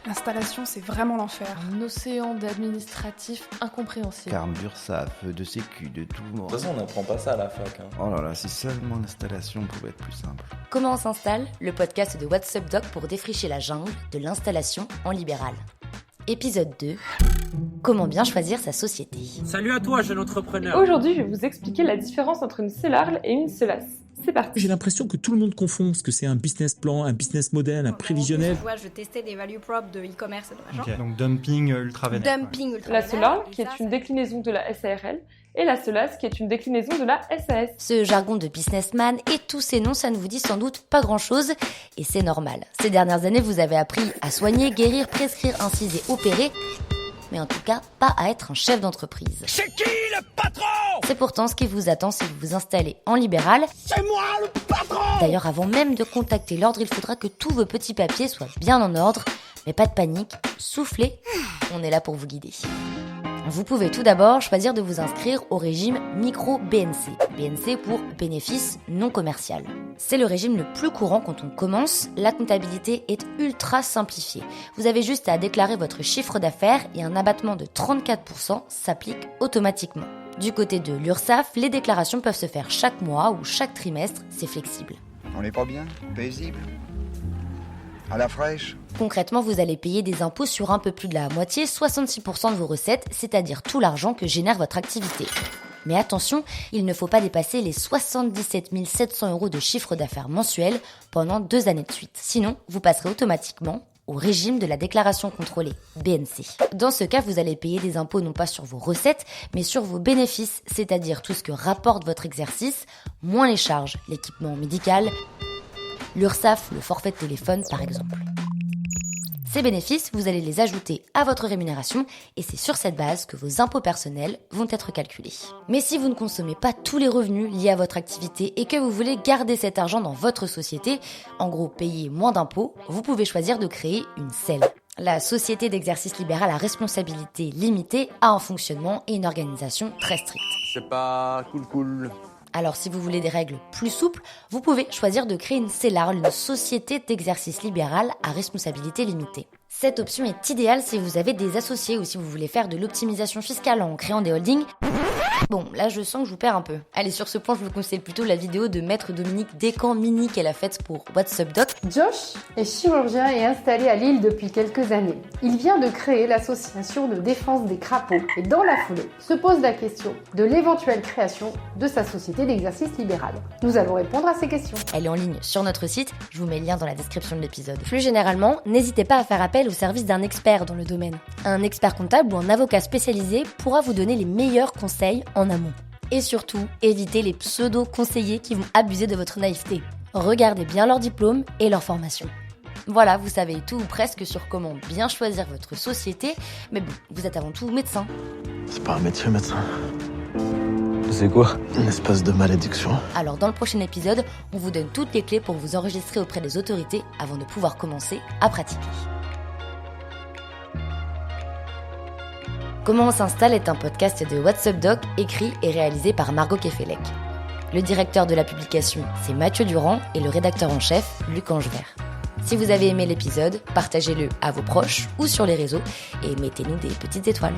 L'installation, c'est vraiment l'enfer. Un océan d'administratifs incompréhensibles. Carme d'URSSAF, de sécu, de tout. De toute façon, on n'apprend pas ça à la fac. Oh là là, si seulement l'installation pouvait être plus simple. Comment on s'installe ? Le podcast de What's Up Doc pour défricher la jungle de l'installation en libéral. Épisode 2. Comment bien choisir sa société ? Salut à toi, jeune entrepreneur. Aujourd'hui, je vais vous expliquer la différence entre une CELARL et une CELAS. C'est parti. J'ai l'impression que tout le monde confond ce que c'est un business plan, un business model, un prévisionnel. Je testais des value props de e-commerce et de machin. Donc dumping ultra vénère. Dumping ultra La vénère. CELARL, qui est une déclinaison de la SARL, et la CELAS, qui est une déclinaison de la SAS. Ce jargon de businessman et tous ces noms, ça ne vous dit sans doute pas grand-chose, et c'est normal. Ces dernières années, vous avez appris à soigner, guérir, prescrire, inciser, opérer, mais en tout cas, pas à être un chef d'entreprise. C'est qui le patron ? C'est pourtant ce qui vous attend si vous vous installez en libéral. C'est moi le patron ! D'ailleurs, avant même de contacter l'ordre, il faudra que tous vos petits papiers soient bien en ordre. Mais pas de panique, soufflez, on est là pour vous guider. Vous pouvez tout d'abord choisir de vous inscrire au régime micro-BNC. BNC pour bénéfice non commercial. C'est le régime le plus courant quand on commence. La comptabilité est ultra simplifiée. Vous avez juste à déclarer votre chiffre d'affaires et un abattement de 34% s'applique automatiquement. Du côté de l'URSSAF, les déclarations peuvent se faire chaque mois ou chaque trimestre, c'est flexible. On n'est pas bien, paisible, à la fraîche. Concrètement, vous allez payer des impôts sur un peu plus de la moitié, 66% de vos recettes, c'est-à-dire tout l'argent que génère votre activité. Mais attention, il ne faut pas dépasser les 77 700 € de chiffre d'affaires mensuel pendant 2 années de suite. Sinon, vous passerez automatiquement au régime de la déclaration contrôlée, BNC. Dans ce cas, vous allez payer des impôts non pas sur vos recettes, mais sur vos bénéfices, c'est-à-dire tout ce que rapporte votre exercice, moins les charges, l'équipement médical, l'URSSAF, le forfait de téléphone par exemple. Ces bénéfices, vous allez les ajouter à votre rémunération et c'est sur cette base que vos impôts personnels vont être calculés. Mais si vous ne consommez pas tous les revenus liés à votre activité et que vous voulez garder cet argent dans votre société, en gros payer moins d'impôts, vous pouvez choisir de créer une SEL. La société d'exercice libéral à responsabilité limitée a un fonctionnement et une organisation très stricte. C'est pas cool. Alors si vous voulez des règles plus souples, vous pouvez choisir de créer une CELARL, une société d'exercice libéral à responsabilité limitée. Cette option est idéale si vous avez des associés ou si vous voulez faire de l'optimisation fiscale en créant des holdings. Bon, là je sens que je vous perds un peu. Allez, sur ce point, je vous conseille plutôt la vidéo de Maître Dominique Descamps-Mini qu'elle a faite pour What's Up Doc. Josh est chirurgien et installé à Lille depuis quelques années. Il vient de créer l'association de défense des crapauds et dans la foulée se pose la question de l'éventuelle création de sa société d'exercice libéral. Nous allons répondre à ces questions. Elle est en ligne sur notre site, je vous mets le lien dans la description de l'épisode. Plus généralement, n'hésitez pas à faire appel au service d'un expert dans le domaine. Un expert comptable ou un avocat spécialisé pourra vous donner les meilleurs conseils en amont. Et surtout, évitez les pseudo-conseillers qui vont abuser de votre naïveté. Regardez bien leur diplôme et leur formation. Voilà, vous savez tout ou presque sur comment bien choisir votre société, mais bon, vous êtes avant tout médecin. C'est pas un métier, médecin. C'est quoi ? Une espèce de malédiction. Alors dans le prochain épisode, on vous donne toutes les clés pour vous enregistrer auprès des autorités avant de pouvoir commencer à pratiquer. Comment on s'installe est un podcast de What's Up Doc, écrit et réalisé par Margot Kefelec. Le directeur de la publication, c'est Mathieu Durand et le rédacteur en chef, Luc Angevert. Si vous avez aimé l'épisode, partagez-le à vos proches ou sur les réseaux et mettez-nous des petites étoiles.